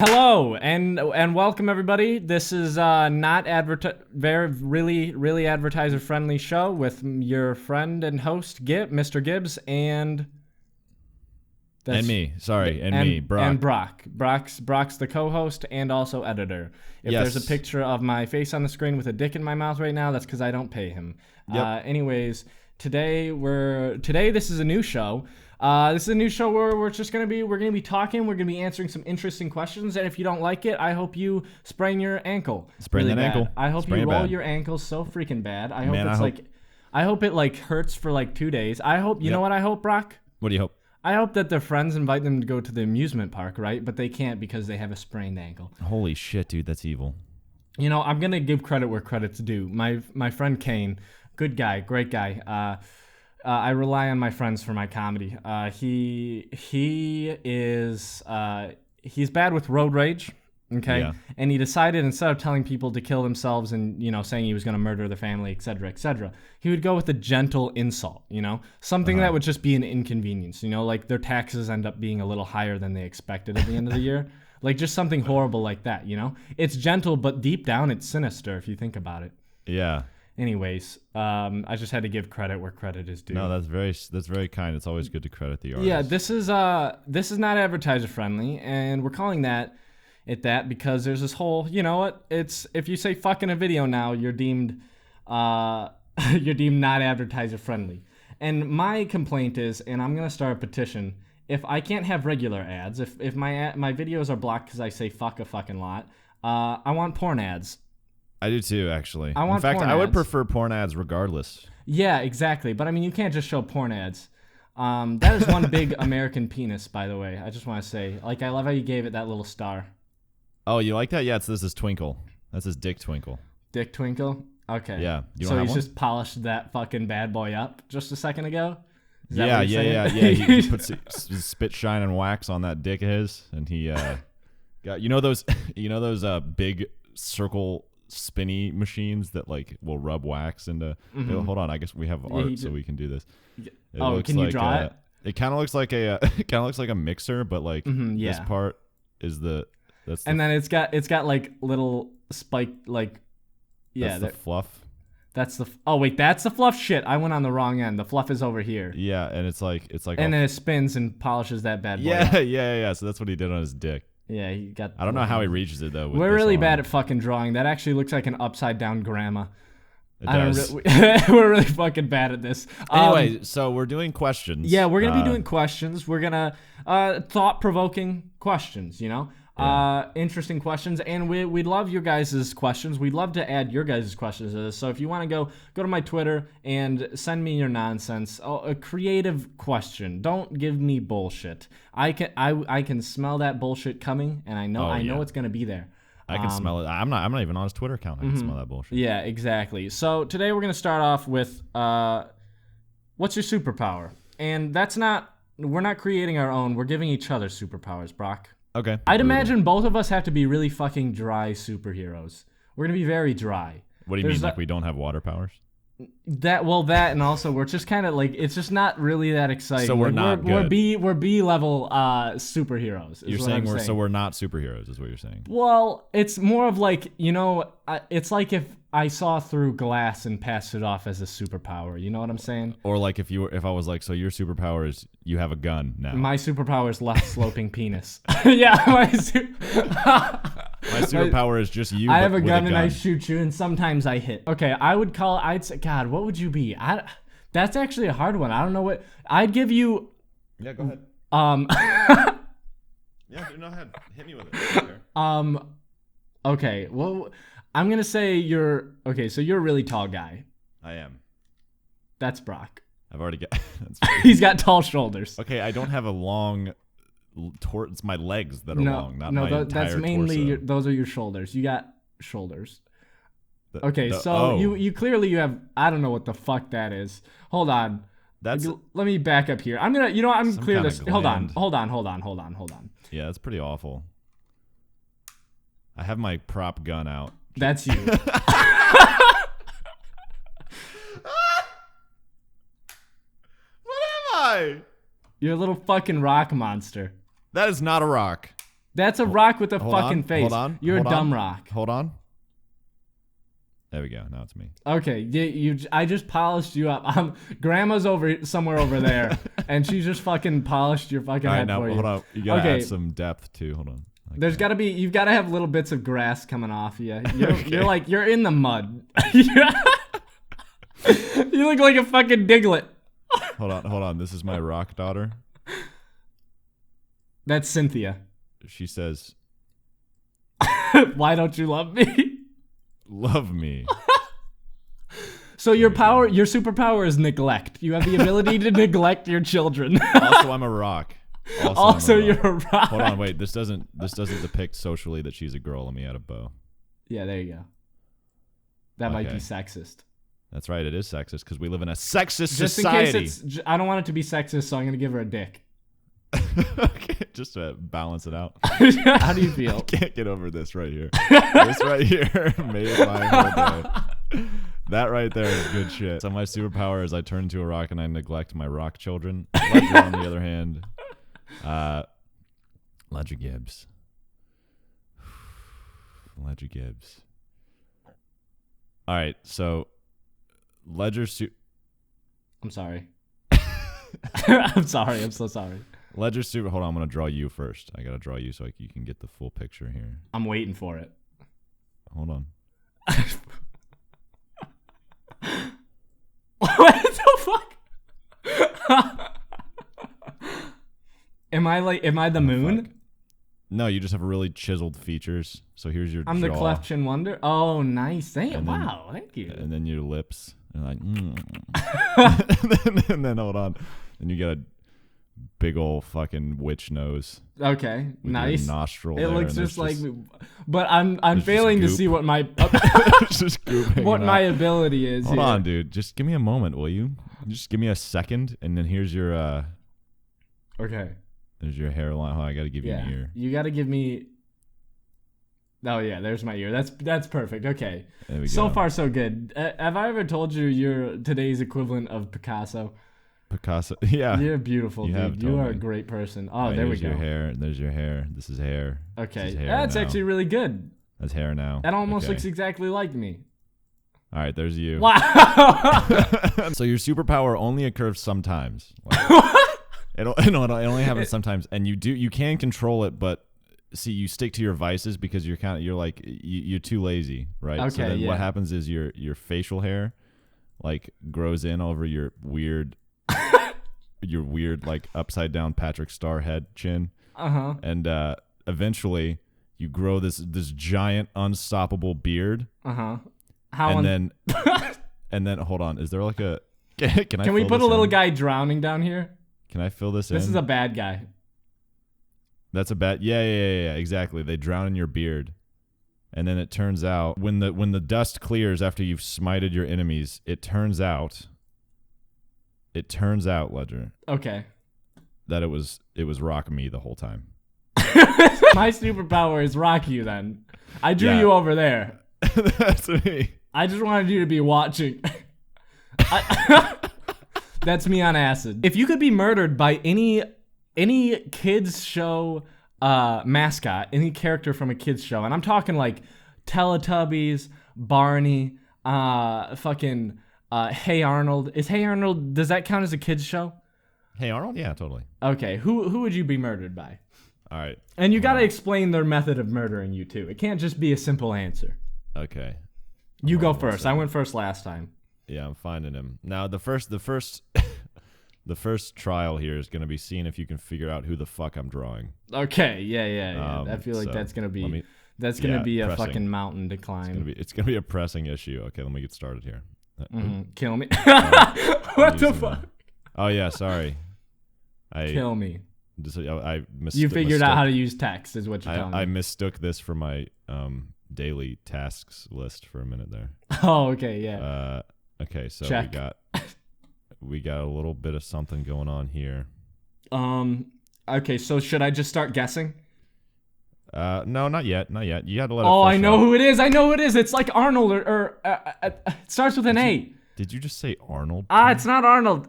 Hello and welcome everybody. This is not really advertiser friendly show with your friend and host Mr. Gibbs and me, Brock. And Brock. Brock's the co-host and also editor. If Yes. there's a picture of my face on the screen with a dick in my mouth right now, that's because I don't pay him. Yep. Anyways, today this is a new show. This is a new show where we're gonna be talking. We're gonna be answering some interesting questions, and if you don't like it, I hope you sprain your ankle. Sprain really that bad. ankle. I hope Sprain you it roll bad. your ankle so freaking bad. I hope Man, I hope it like hurts for like 2 days. I hope you know what I hope, Brock. What do you hope? I hope that their friends invite them to go to the amusement park, right? But they can't because they have a sprained ankle. Holy shit, dude, that's evil. You know, I'm gonna give credit where credit's due. My friend Kane, good guy, great guy. I rely on my friends for my comedy. He's bad with road rage, okay? Yeah. And he decided instead of telling people to kill themselves and, saying he was going to murder their family, etc., he would go with a gentle insult, something that would just be an inconvenience, like their taxes end up being a little higher than they expected at the end of the year. Like just something horrible like that, It's gentle, but deep down it's sinister if you think about it. Yeah. Anyways, I just had to give credit where credit is due. No, that's very kind. It's always good to credit the artist. Yeah, this is not advertiser friendly, and we're calling that because there's this whole, it's if you say fuck in a video now, you're deemed not advertiser friendly. And my complaint is, and I'm gonna start a petition, if I can't have regular ads, if my videos are blocked because I say fuck a fucking lot, I want porn ads. I do too, actually. In fact, I would prefer porn ads regardless. Yeah, exactly. But I mean, you can't just show porn ads. That is one big American penis, by the way. I just want to say, like, I love how you gave it that little star. Oh, you like that? Yeah, this is Twinkle. That's his dick twinkle. Dick twinkle? Okay. Yeah. So he's just polished that fucking bad boy up just a second ago? Yeah. He puts his spit shine and wax on that dick of his, and he got those big circle spinny machines that like will rub wax into. Oh, hold on, I guess we have art, so we can do this. Can you draw it? It kind of looks like a mixer, but like this part is then it's got like little spike that's the fluff. That's the fluff. Shit, I went on the wrong end. The fluff is over here. Yeah, and it's like and then it spins and polishes that bad boy. Yeah. So that's what he did on his dick. Yeah, he got. I don't know how he reaches it though. We're really bad at fucking drawing. That actually looks like an upside down grandma. It does. We're really fucking bad at this. Anyway, so we're doing questions. Yeah, we're gonna be doing questions. We're gonna thought provoking questions. Interesting questions, and we'd love your guys' questions. We'd love to add your guys' questions to this. So if you want to go to my Twitter and send me your nonsense, a creative question. Don't give me bullshit. I can smell that bullshit coming, and I know it's gonna be there. I can smell it. I'm not even on his Twitter account. I can smell that bullshit. Yeah, exactly. So today we're gonna start off with what's your superpower? And we're not creating our own. We're giving each other superpowers, Brock. Okay. I'd imagine both of us have to be really fucking dry superheroes. We're gonna be very dry. What do you mean, like we don't have water powers? That and also we're just kind of like, it's just not really that exciting. So we're not good. We're B level superheroes. You're saying we're not superheroes, is what you're saying. Well, it's more of like, it's like if I saw through glass and passed it off as a superpower. You know what I'm saying? Or like if I was like, so your superpower is you have a gun now. My superpower is left sloping penis. Yeah, my superpower is just you. I have a gun and I shoot you, and sometimes I hit. Okay, I'd say, God, what would you be? That's actually a hard one. I don't know what I'd give you. Yeah, go ahead. Yeah, go ahead. Hit me with it. Okay. Well, I'm gonna say so you're a really tall guy. I am. That's Brock. I've already got. He's got tall shoulders. Okay, I don't have a long. It's my legs that are long, not my entire that's mainly torso. Those are your shoulders. You got shoulders. You clearly have. I don't know what the fuck that is. Hold on. Let me back up here. I'm gonna. I'm clear this. Hold on. Yeah, that's pretty awful. I have my prop gun out. That's you. What am I? You're a little fucking rock monster. That is not a rock. That's a rock with a fucking face. Hold on. You're a dumb rock. Hold on. There we go. Now it's me. Okay, I just polished you up. Grandma's somewhere over there, and she just fucking polished your fucking head for you. Hold on. You gotta add some depth too. Hold on. You've got to have little bits of grass coming off you. You're in the mud. You look like a fucking Diglett. Hold on. This is my rock daughter. That's Cynthia. She says, "Why don't you love me?" Love me. So your superpower is neglect. You have the ability to neglect your children. Also, I'm a rock. You're a rock. Hold on, wait. This doesn't depict socially that she's a girl. Let me add a bow. Yeah, there you go. That might be sexist. That's right. It is sexist because we live in a sexist society. Just in case I don't want it to be sexist, so I'm gonna give her a dick. Okay, just to balance it out. How do you feel? I can't get over this right here. This right here made my whole day. That right there is good shit. So my superpower is I turn into a rock and I neglect my rock children. Ledger, on the other hand, Ledger Gibbs. Ledger Gibbs. All right, so Ledger I'm sorry. I'm sorry. I'm so sorry. Ledger super. Hold on, I'm gonna draw you first. I gotta draw you so you can get the full picture here. I'm waiting for it. Hold on. What the fuck? Am I the moon? Fuck. No, you just have really chiseled features. So here's your I'm jaw. the cleft chin wonder. Oh, nice. Thank you. And then your lips. And like, and then hold on. And you got a big old fucking witch nose. Okay, nice. Nostril. It looks just like, but I'm failing to see what my what my ability is. Hold on, dude. Just give me a moment, will you? Just give me a second, and then here's your Okay. There's your hairline. Oh, I gotta give you an ear. You gotta give me. Oh yeah, there's my ear. That's perfect. Okay. There we go. So far so good. Have I ever told you you're today's equivalent of Picasso? Picasso. Yeah. You're beautiful, dude. You are a great person. Oh, there we go. There's your hair. There's your hair. This is hair. Okay. Is hair That's now. Actually really good. That's hair now. That almost looks exactly like me. All right, there's you. Wow. So your superpower only occurs sometimes. Like, it only happens sometimes, and you can control it, but see, you stick to your vices because you're too lazy, right? Okay. So then what happens is your facial hair like grows in over your weird like upside down Patrick Star head chin. Uh-huh. And eventually you grow this giant unstoppable beard. Uh-huh. And then hold on, is there like a can we put a little guy drowning down here? Can I fill this in? This is a bad guy. That's a bad. Yeah, exactly. They drown in your beard. And then it turns out when the dust clears after you've smited your enemies, it turns out, Ledger. Okay. That it was rock me the whole time. My superpower is rock you then. I drew you over there. That's me. I just wanted you to be watching. That's me on acid. If you could be murdered by any kids show mascot, any character from a kids show, and I'm talking like Teletubbies, Barney, fucking Hey Arnold. Is Hey Arnold, does that count as a kids show? Hey Arnold? Yeah, totally. Okay, who would you be murdered by? All right. And you gotta explain their method of murdering you too. It can't just be a simple answer. Okay. You go first. I went first last time. Yeah, I'm finding him. Now the first trial here is going to be seeing if you can figure out who the fuck I'm drawing. Okay, yeah. I feel like that's going to be a pressing. Fucking mountain to climb. It's going to be a pressing issue. Okay, let me get started here. Kill me. What the fuck? Oh yeah, sorry. Kill me. I you figured out how to use text is what you're telling me. I mistook this for my daily tasks list for a minute there. Oh, okay, yeah. Okay, so check. we got a little bit of something going on here. Okay, so should I just start guessing? No, not yet. You got to let it I know out. who it is. It's like Arnold or it starts with an A. Did you just say Arnold? It's not Arnold.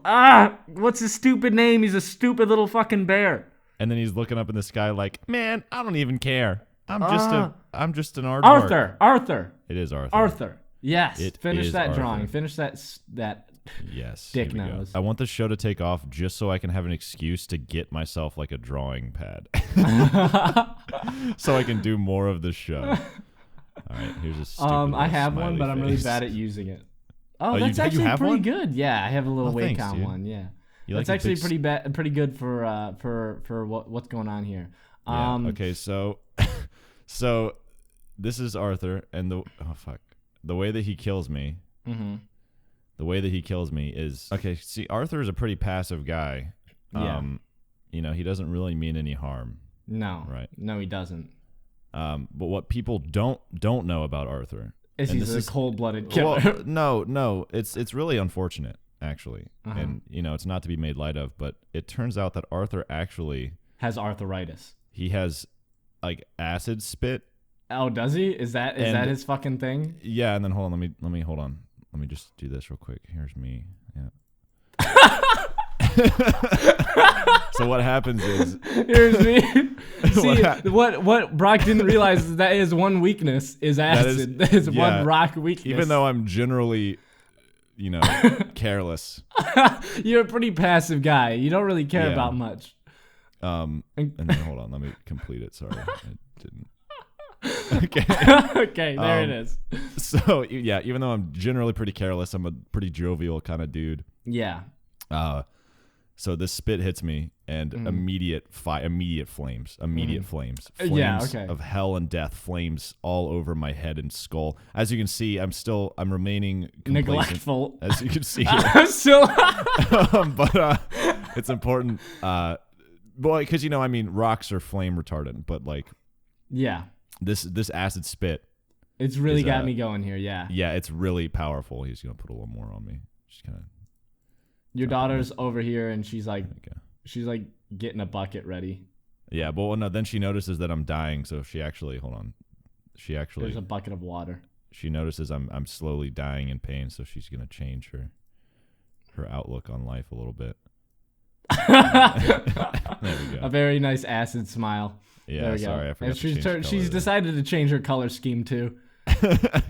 What's his stupid name? He's a stupid little fucking bear. And then he's looking up in the sky like, man, I don't even care. I'm just an aardvark. Arthur. It is Arthur. Arthur. Yes. Finish that Arthur. drawing. Finish that Yes. dick nose. I want the show to take off just so I can have an excuse to get myself like a drawing pad. So I can do more of the show. All right, here's a stupid I have one, but face. I'm really bad at using it. Oh, Oh, that's you actually have pretty one? good. Yeah, I have a little thanks, Wacom dude. one. Yeah, You like that's a actually big pretty good for what's going on here. Yeah, okay, so this is Arthur, and the way that he kills me. Mm-hmm. The way that he kills me is okay. See, Arthur is a pretty passive guy. Yeah. You know, he doesn't really mean any harm. No. Right. No, he doesn't. But what people don't know about Arthur is and he's this a cold-blooded killer. Well, no, it's really unfortunate actually, Uh-huh. and you know, it's not to be made light of, but it turns out that Arthur actually has arthritis. he has like acid spit. Oh, does he? Is that his fucking thing? Yeah, and then hold on, let me hold on. Let me just do this real quick. Here's me. Yeah. So what happens is here's me. See, what Brock didn't realize is that his one weakness is acid. That is one rock weakness. Even though I'm generally, you know, careless. You're a pretty passive guy. You don't really care about much. And then hold on, let me complete it. Sorry, I didn't. Okay. Okay, there it is. So yeah, even though I'm generally pretty careless, I'm a pretty jovial kind of dude. Yeah. So this spit hits me, and immediate flames Yeah, okay. of hell and death, flames all over my head and skull. As you can see, I'm remaining complacent, neglectful. as you can see. I'm still. But it's important, boy, because you know, I mean, rocks are flame retardant, but like, yeah, this acid spit. It's really got me going here. Yeah. Yeah, it's really powerful. He's gonna put a little more on me. Just kind of. Your daughter's over here, and she's like getting a bucket ready. Yeah, but no, then she notices that I'm dying, so she actually There's a bucket of water. She notices I'm slowly dying in pain, so she's gonna change her outlook on life a little bit. There we go. A very nice acid smile. Yeah, there we sorry, go. I forgot. And she's decided to change her color scheme too.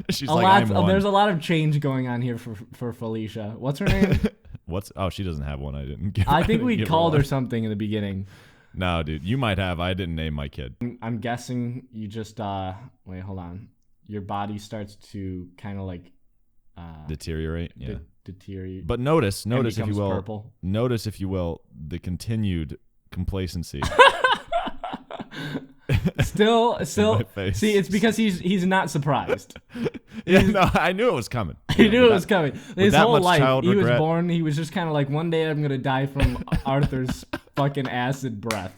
She's like, there's a lot of change going on here for Felicia. What's her name? She doesn't have one. I didn't give. I think we called her something in the beginning. No, dude, you might have. I didn't name my kid. I'm guessing you just wait, hold on. Your body starts to kind of like deteriorate. Yeah, deteriorate. But notice if you will. Purple. Notice if you will the continued complacency. Still. See, it's because he's not surprised. Yeah, no, I knew it was coming. He knew it was coming. His whole life, he was regret. born. He was just kind of like, one day I'm gonna die from Arthur's fucking acid breath.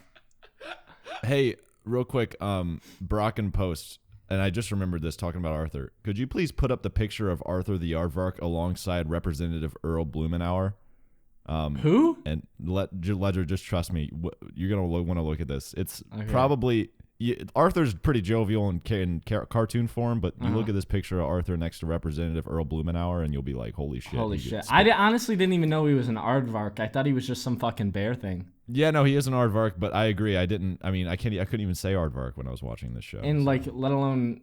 Hey, real quick, Brock and Post, and I just remembered this talking about Arthur. Could you please put up the picture of Arthur the Aardvark alongside Representative Earl Blumenauer? Who? And Ledger, just trust me. You're gonna want to look at this. It's okay. probably Arthur's pretty jovial in cartoon form, but you look at this picture of Arthur next to Representative Earl Blumenauer, and you'll be like, "Holy shit!" Holy shit! I honestly didn't even know he was an aardvark. I thought he was just some fucking bear thing. Yeah, no, he is an aardvark, but I agree. I couldn't even say aardvark when I was watching this show. And like, let alone,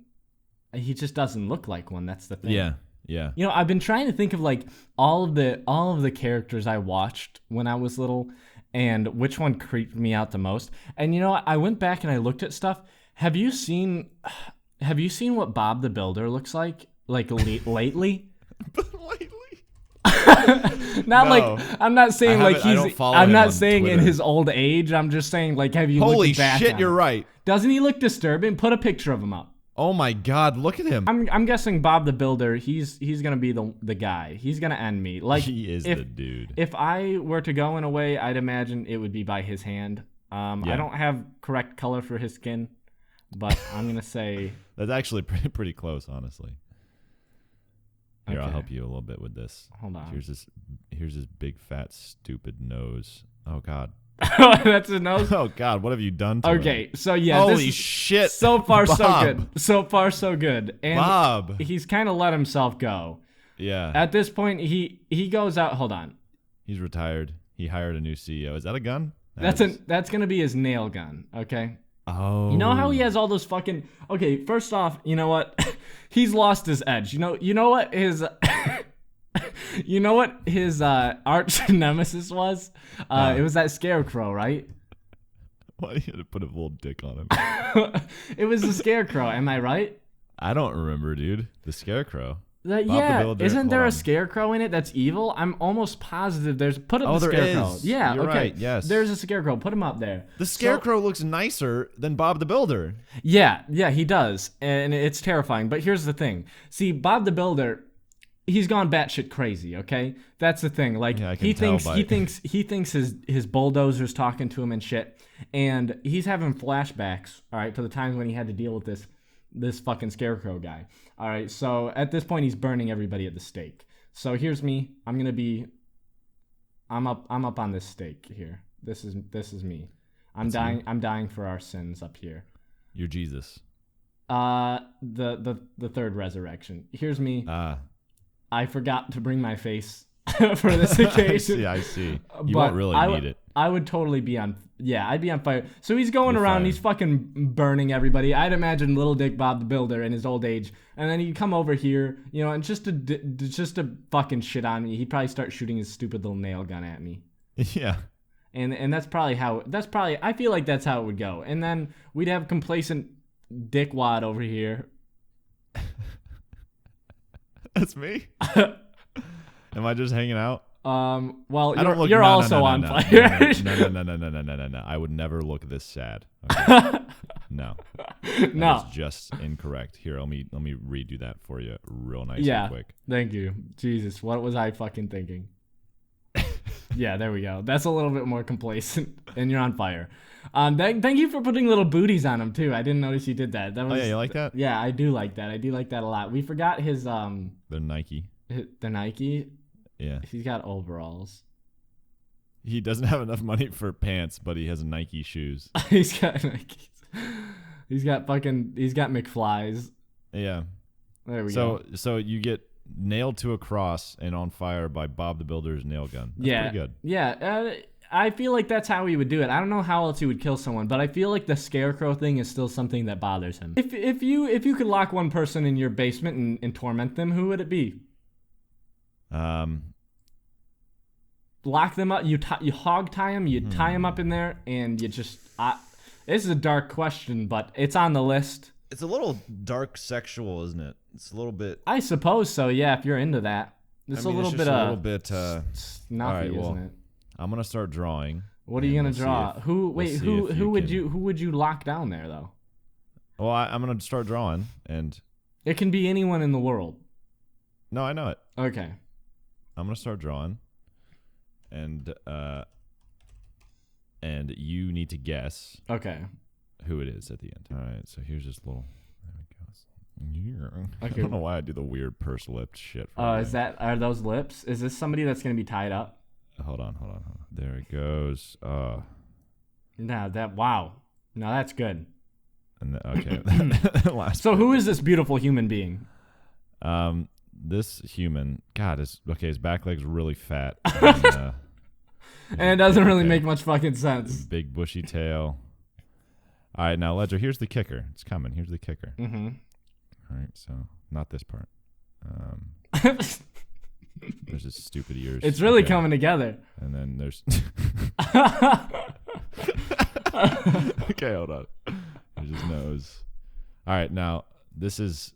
he just doesn't look like one. That's the thing. Yeah. Yeah. You know, I've been trying to think of like all of the characters I watched when I was little and which one creeped me out the most. And you know, I went back and I looked at stuff. Have you seen what Bob the Builder looks like lately? Lately? Like I'm not saying like I'm not saying Twitter. in his old age. I'm just saying like have you Holy looked back shit, on you're him? right. Doesn't he look disturbing? Put a picture of him up. Oh my God, look at him. I'm guessing Bob the Builder, he's gonna be the guy. He's gonna end me. Like he is the dude. If I were to go in a way, I'd imagine it would be by his hand. I don't have correct color for his skin, but I'm gonna say that's actually pretty close, honestly. Here, okay. I'll help you a little bit with this. Hold on. Here's his big fat stupid nose. Oh God. That's his nose. Oh God, what have you done to him? Okay, so yeah. Holy shit. So far, Bob. so good. So far, so good. And Bob. He's kind of let himself go. Yeah. At this point, he goes out. Hold on. He's retired. He hired a new CEO. Is that a gun? That's gonna be his nail gun. Okay. Oh. You know how he has all those fucking. Okay, first off, you know what? He's lost his edge. You know what his. You know what his arch nemesis was? It was that Scarecrow, right? Why do you have to put a little dick on him? It was the Scarecrow. Am I right? I don't remember, dude. The Scarecrow. Isn't there a Scarecrow in it that's evil? I'm almost positive there's. Put up the Scarecrow. Is. Yeah, You're okay. Right, yes. There's a Scarecrow. Put him up there. The Scarecrow looks nicer than Bob the Builder. Yeah, he does, and it's terrifying. But here's the thing. See, Bob the Builder, he's gone batshit crazy. Okay, that's the thing. Like he thinks his bulldozer's talking to him and shit, and he's having flashbacks. All right, to the times when he had to deal with this fucking Scarecrow guy. All right, so at this point he's burning everybody at the stake. So here's me. I'm up on this stake here. This is me. I'm dying for our sins up here. You're Jesus. The third resurrection. Here's me. I forgot to bring my face for this occasion. I see. You won't really need it. I would totally be on. Yeah, I'd be on fire. So he's going around. He's fucking burning everybody. I'd imagine Little Dick Bob the Builder in his old age, and then he'd come over here, and just to fucking shit on me, he'd probably start shooting his stupid little nail gun at me. Yeah. And that's probably I feel like that's how it would go. And then we'd have complacent dickwad over here. That's me. Am I just hanging out? Well, you're also on fire. No. I would never look this sad. Okay. No. That's just incorrect. Here, let me redo that for you real nice and quick. Thank you. Jesus, what was I fucking thinking? Yeah, there we go. That's a little bit more complacent, and you're on fire. Thank you for putting little booties on him too. I didn't notice you did that. Oh yeah, you like that? Yeah, I do like that. I do like that a lot. We forgot his They're Nike. The Nike. Yeah. He's got overalls. He doesn't have enough money for pants, but he has Nike shoes. He's got Nikes. He's got McFlies. Yeah. There we go. So you get nailed to a cross and on fire by Bob the Builder's nail gun. That's pretty good. Yeah. I feel like that's how he would do it. I don't know how else he would kill someone, but I feel like the Scarecrow thing is still something that bothers him. If you could lock one person in your basement and torment them, who would it be? Lock them up. You hog tie them. You tie them up in there, and you just. This is a dark question, but it's on the list. It's a little dark sexual, isn't it? It's a little bit. I suppose so. Yeah, if you're into that, it's a little bit. Snuffy, right, well, isn't it? I'm gonna start drawing. What are you gonna draw? Who would you lock down there though? Well, I'm gonna start drawing, and it can be anyone in the world. No, I know it. Okay. I'm gonna start drawing, and you need to guess. Okay. Who it is at the end. All right. So here's this little. There we go. Okay. I don't know why I do the weird purse-lipped shit. Are those lips? Is this somebody that's gonna be tied up? Hold on. There it goes. Wow. No, that's good. And okay. So who is this beautiful human being? This human, God, his back leg's really fat. And it doesn't really make much fucking sense. Big bushy tail. All right, now Ledger, here's the kicker. It's coming. Here's the kicker. Mm-hmm. All right, so not this part. There's his stupid ears. It's really coming together. And then there's. Okay, hold on. There's his nose. All right, now this is.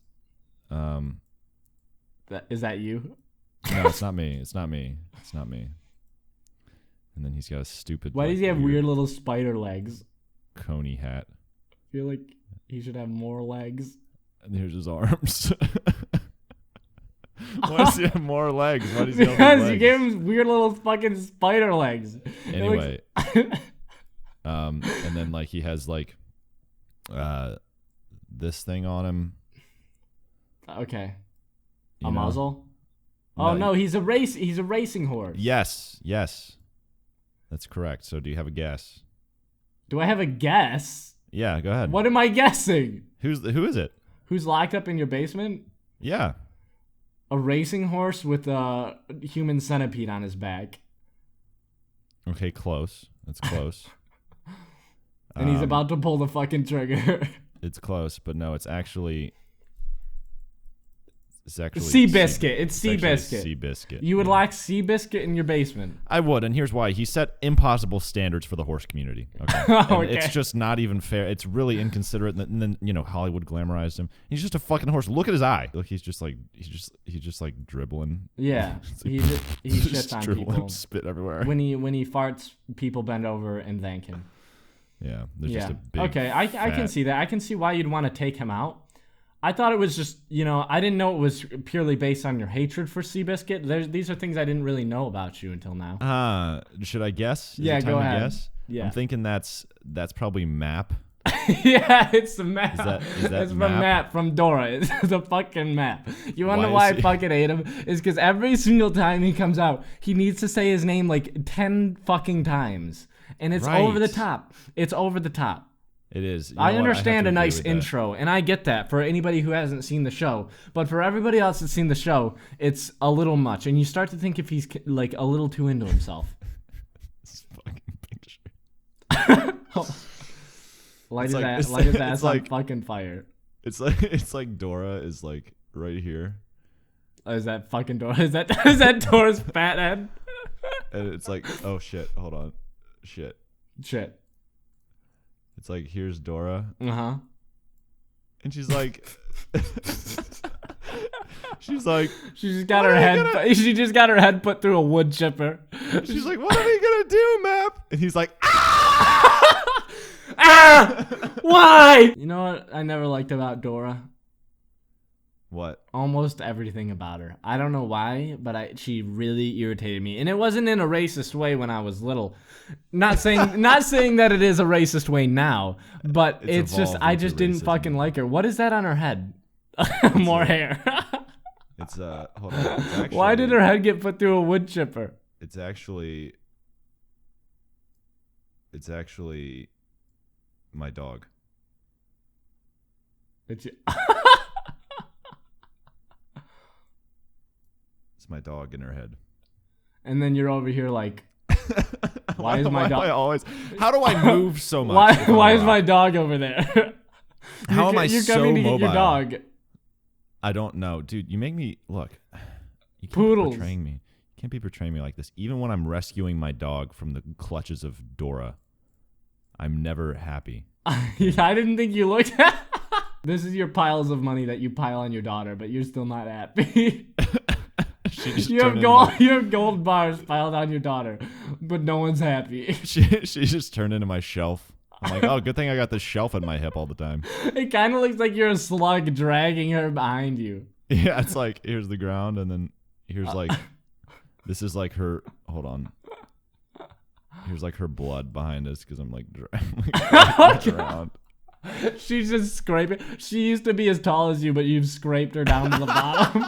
Is that you? No, it's not me. It's not me. And then he's got a stupid. Why does he have weird little spider legs? Coney hat. I feel like he should have more legs. And here's his arms. Why does he have more legs? Why does he have because legs? You gave him weird little fucking spider legs. Anyway. And then he has this thing on him. Okay. A muzzle? Oh no, he's a racing horse. Yes. That's correct. So do you have a guess? Do I have a guess? Yeah, go ahead. What am I guessing? Who is it? Who's locked up in your basement? Yeah. A racing horse with a human centipede on his back. Okay, close. It's close. And he's about to pull the fucking trigger. It's close, but no, it's actually Seabiscuit. It's Seabiscuit. Seabiscuit. You would like Seabiscuit in your basement. I would, and here's why. He set impossible standards for the horse community. Okay. Okay. It's just not even fair. It's really inconsiderate. And then Hollywood glamorized him. He's just a fucking horse. Look at his eye. Look, he's just like dribbling. Yeah, he shits on people. Spit everywhere. When he farts, people bend over and thank him. Yeah, there's just a big. Okay, I can see that. I can see why you'd want to take him out. I thought it was just, I didn't know it was purely based on your hatred for Seabiscuit. These are things I didn't really know about you until now. Should I guess? Yeah, go ahead. Guess? Yeah. I'm thinking that's probably Map. Yeah, it's the map. Is that it's from Map from Dora. It's the fucking Map. You want to know why I fucking hate him? Is because every single time he comes out, he needs to say his name like 10 fucking times. And it's over the top. It's over the top. It is. I understand a nice intro, and I get that for anybody who hasn't seen the show. But for everybody else that's seen the show, it's a little much. And you start to think if he's like a little too into himself. This fucking picture. Light his ass on fucking fire. It's like Dora is like right here. Is that fucking Dora? Is that Dora's fat head? And it's like, oh shit, hold on. Shit. It's like, here's Dora. Uh-huh. And she's like she just got her head put through a wood chipper. She's like, what are we gonna do, Map? And he's like, why? You know what I never liked about Dora? What? Almost everything about her. I don't know why, but she really irritated me. And it wasn't in a racist way when I was little. Not saying that it is a racist way now, but it's just I just didn't fucking like her. What is that on her head? More hair. It's hold on. It's actually, why did her head get put through a wood chipper? It's actually my dog. It's my dog in her head. And then you're over here like, why is my dog? How do I move so much? Why is my dog over there? How am I so mobile? You're coming to get your dog. I don't know, dude. You make me look. You can't be portraying me. You can't be portraying me like this. Even when I'm rescuing my dog from the clutches of Dora, I'm never happy. I didn't think you looked at. This is your piles of money that you pile on your daughter, but you're still not happy. You have gold bars piled on your daughter, but no one's happy. She just turned into my shelf. I'm like, oh, good thing I got this shelf at my hip all the time. It kind of looks like you're a slug dragging her behind you. Yeah, it's like, here's the ground, and then here's like, this is like her, hold on. Here's like her blood behind us because I'm like around. She's just scraping. She used to be as tall as you, but you've scraped her down to the bottom.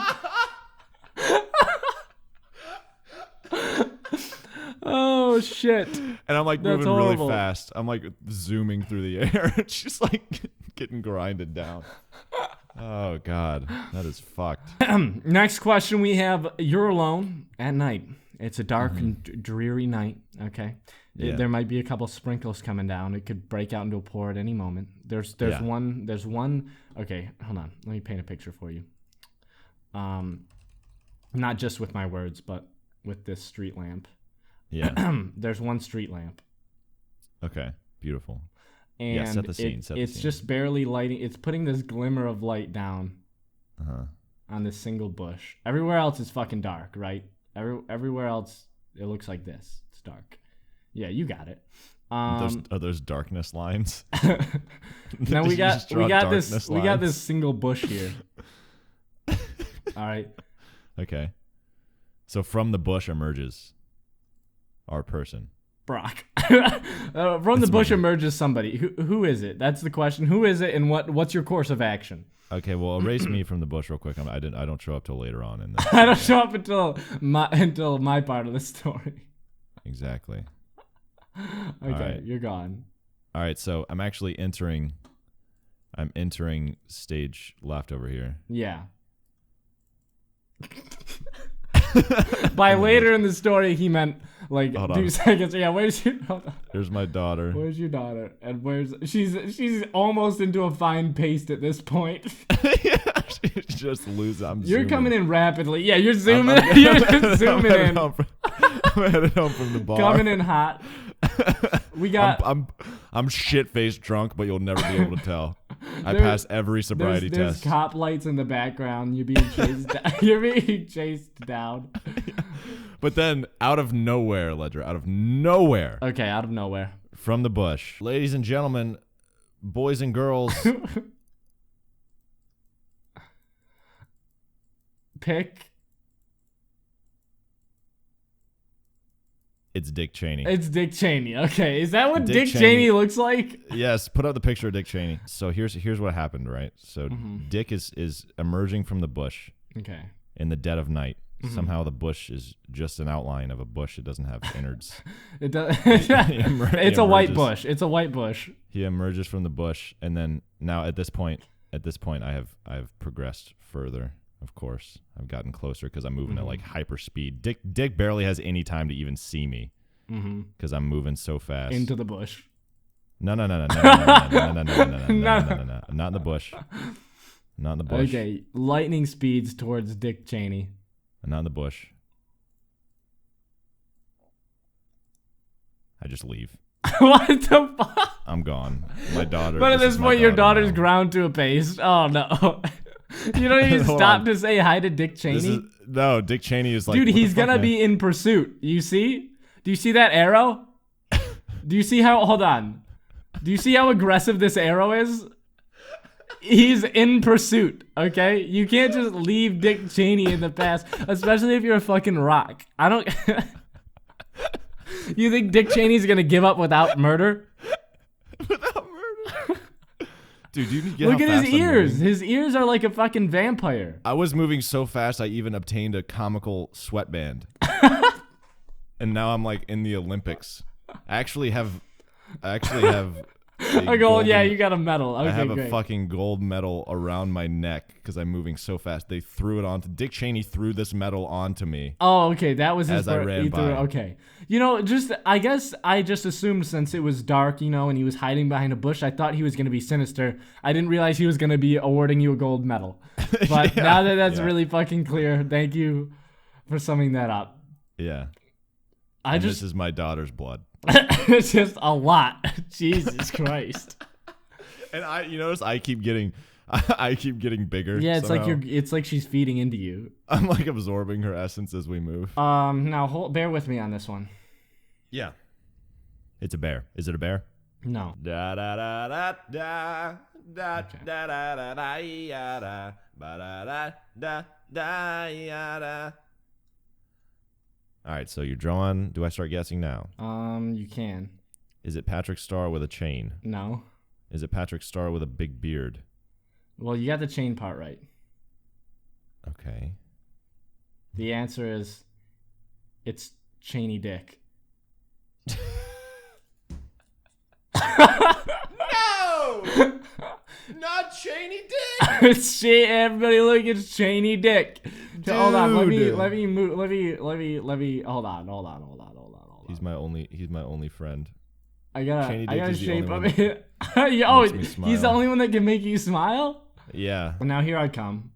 Oh shit! And I'm like moving really fast. I'm like zooming through the air. It's just like getting grinded down. Oh god, that is fucked. Next question we have: you're alone at night. It's a dark and dreary night. Okay, there might be a couple sprinkles coming down. It could break out into a pour at any moment. There's one. Okay, hold on. Let me paint a picture for you. Not just with my words, but with this street lamp. Yeah. There's one street lamp. Okay. Beautiful. And set the scene. It's just barely lighting. It's putting this glimmer of light down on this single bush. Everywhere else is fucking dark, right? Everywhere else, it looks like this. It's dark. Yeah, you got it. Are those darkness lines? Now we got this single bush here. All right. Okay. So from the bush emerges our person. Brock. From the bush emerges somebody. Who is it? That's the question. Who is it, and what's your course of action? Okay, well, erase me from the bush real quick. I don't show up till later on in this. I don't show up until my part of the story. Exactly. Okay, right. You're gone. All right, so I'm actually entering stage left over here. Yeah. By later in the story, he meant like Hold 2 on. seconds. Yeah, where's your? Hold on. Here's my daughter. Where's your daughter? And she's almost into a fine paste at this point. Yeah, she just lose. You're coming in rapidly. Yeah, you're zooming. You're just zooming in. I'm headed home from the bar. Coming in hot. We got. I'm shit faced drunk, but you'll never be able to tell. I pass every sobriety there's test. cop lights in the background. You're being chased. You're being chased down. But then, out of nowhere, Ledger, out of nowhere, Okay, out of nowhere. from the bush, ladies and gentlemen, boys and girls, Pick. it's Dick Cheney. It's Dick Cheney. Okay, is that what Dick Dick Cheney looks like? Yes, put up the picture of Dick Cheney. So here's what happened, right? So Dick is emerging from the bush Okay. in the dead of night. Somehow the bush is just an outline of a bush. It doesn't have innards. It does. It's a white emerges. bush. It's a white bush. He emerges from the bush, and then now at this point, I have progressed further. Of course, I've gotten closer because I'm moving at like hyper speed. Dick barely has any time to even see me because I'm moving so fast. Into the bush. No, not in the bush. Not in the bush. Okay, lightning speeds towards Dick Cheney. Not in the bush. I just leave. What the fuck? I'm gone. My daughter. But at this is my point, your daughter daughter's now. ground to a paste. Oh no. You don't even Hold stop on. to say hi to Dick Cheney? No, Dick Cheney is like, Dude, what the he's fuck, gonna man? be in pursuit. You see? Do you see that arrow? Do you see how? Hold on. Do you see how aggressive this arrow is? He's in pursuit. Okay, you can't just leave Dick Cheney in the past, especially if you're a fucking rock. I don't. You think Dick Cheney's gonna give up without murder? Without murder. Dude, you can get Look how at his fast I'm ears. moving? His ears are like a fucking vampire. I was moving so fast, I even obtained a comical sweatband. And now I'm like in the Olympics. I actually have A gold. Yeah, you got a medal. Okay, I have great. a fucking gold medal around my neck because I'm moving so fast. They threw it onto Dick Cheney threw this medal onto me. Oh, okay. That was his As I ran he threw it. by. Okay. You know, I guess I just assumed since it was dark, and he was hiding behind a bush, I thought he was going to be sinister. I didn't realize he was going to be awarding you a gold medal. But now that that's really fucking clear, thank you for summing that up. Yeah. I And just this is my daughter's blood. it's just a lot. Jesus Christ. And you notice I keep getting bigger. Yeah, it's somehow. it's like she's feeding into you. I'm like absorbing her essence as we move. Now bear with me on this one. Yeah. It's a bear. Is it a bear? No. Da da da da da da Okay. da da da da da ba da da da da da. All right, so you're drawing. Do I start guessing now? You can. Is it Patrick Star with a chain? No. Is it Patrick Star with a big beard? Well, you got the chain part right. Okay. The answer is, it's Cheney Dick. No! Not Cheney Dick! It's everybody look, it's Cheney Dick. Hold on, let me Dude. hold on. He's my only friend. I Cheney gotta Dick is the shape only up one it. Oh, makes me he's the smile. only one that can make you smile? Yeah. Well, now here I come.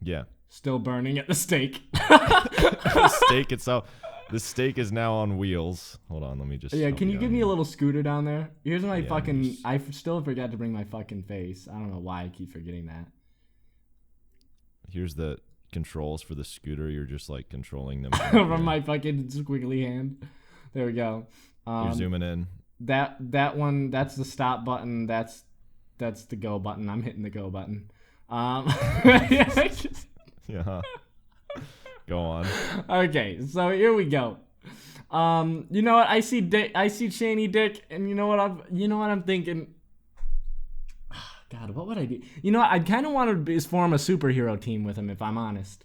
Yeah. Still burning at the stake. The steak itself. The steak is now on wheels. Hold on, let me just. Yeah, can you give me a little scooter down there? Here's my Yeah, fucking. just- I still forgot to bring my fucking face. I don't know why I keep forgetting that. Here's the controls for the scooter. You're just like controlling them From my fucking squiggly hand. There we go. You're zooming in. That one. That's the stop button. That's the go button. I'm hitting the go button. Yeah. Go on. Okay, so here we go. You know what? I see Cheney Dick, and you know what I'm thinking. God, what would I do? You know what? I kind of want to form a superhero team with him, if I'm honest.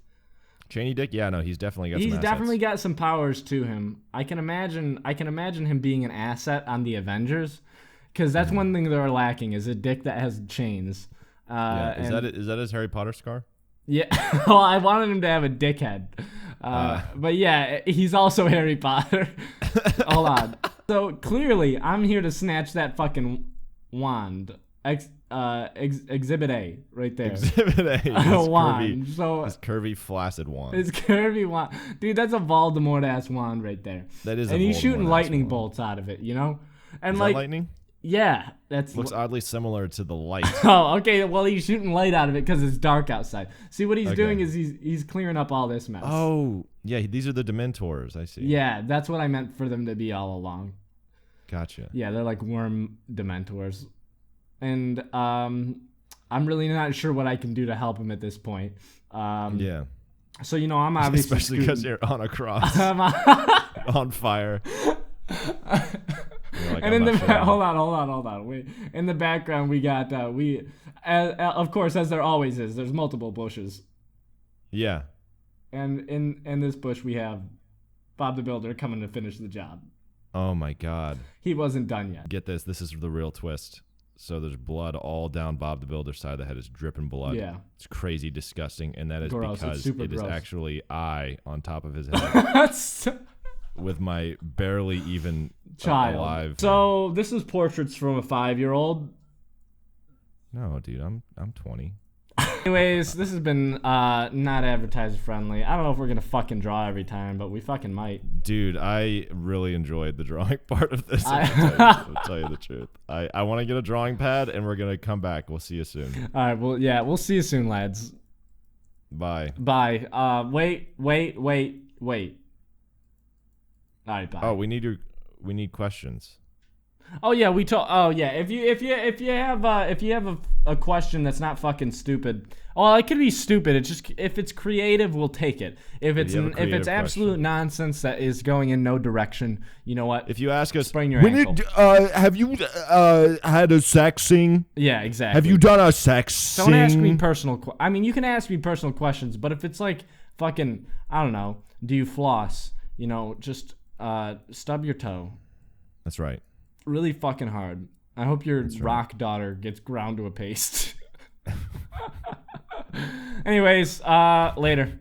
Cheney Dick? Yeah, no, he's definitely got some assets. Definitely got some powers to him. I can imagine him being an asset on the Avengers, because that's one thing they're lacking is a dick that has chains. Yeah. Is that his Harry Potter scar? Yeah. Well, I wanted him to have a dick head. But yeah, he's also Harry Potter. Hold on. So clearly, I'm here to snatch that fucking wand. Exhibit A, right there. Exhibit A. A wand. This curvy, flaccid wand. It's curvy wand, dude. That's a Voldemort ass wand right there. That is. And he's shooting lightning bolts out of it, you know. And is like that lightning. Yeah, looks oddly similar to the light. Oh, okay. Well, he's shooting light out of it because it's dark outside. See, what he's doing is he's clearing up all this mess. Oh, yeah. These are the Dementors. I see. Yeah, that's what I meant for them to be all along. Gotcha. Yeah, they're like worm Dementors, and I'm really not sure what I can do to help him at this point. Yeah. So I'm obviously especially because you're on a cross, on fire. Like, and hold on. Wait. In the background, we got of course, as there always is, there's multiple bushes. Yeah. And in this bush, we have Bob the Builder coming to finish the job. Oh my God. He wasn't done yet. Get this. This is the real twist. So there's blood all down Bob the Builder's side of the head. It's dripping blood. Yeah. It's crazy disgusting, and that is gross. because it is actually I on top of his head. That's with my barely even child alive. So this is portraits from a 5-year-old. No, dude, I'm 20. Anyways, this has been not advertiser friendly. I don't know if we're gonna fucking draw every time, but we fucking might. Dude, I really enjoyed the drawing part of this. I'll tell you the truth. I want to get a drawing pad, and we're gonna come back. We'll see you soon. All right. Well, yeah, we'll see you soon, lads. Bye. Bye. Wait. All right, bye. Oh, we need questions. Oh yeah, oh yeah, if you have a question that's not fucking stupid, well, it could be stupid. It's just if it's creative, we'll take it. If it's absolute nonsense that is going in no direction, you know what? If you ask us, sprain your ankle. Have you had a sexing? Yeah, exactly. Have you done a sex? Don't ask me personal. I mean, you can ask me personal questions, but if it's like fucking, I don't know, do you floss? Just stub your toe. That's right. Really fucking hard. I hope your rock daughter gets ground to a paste. Anyways, later.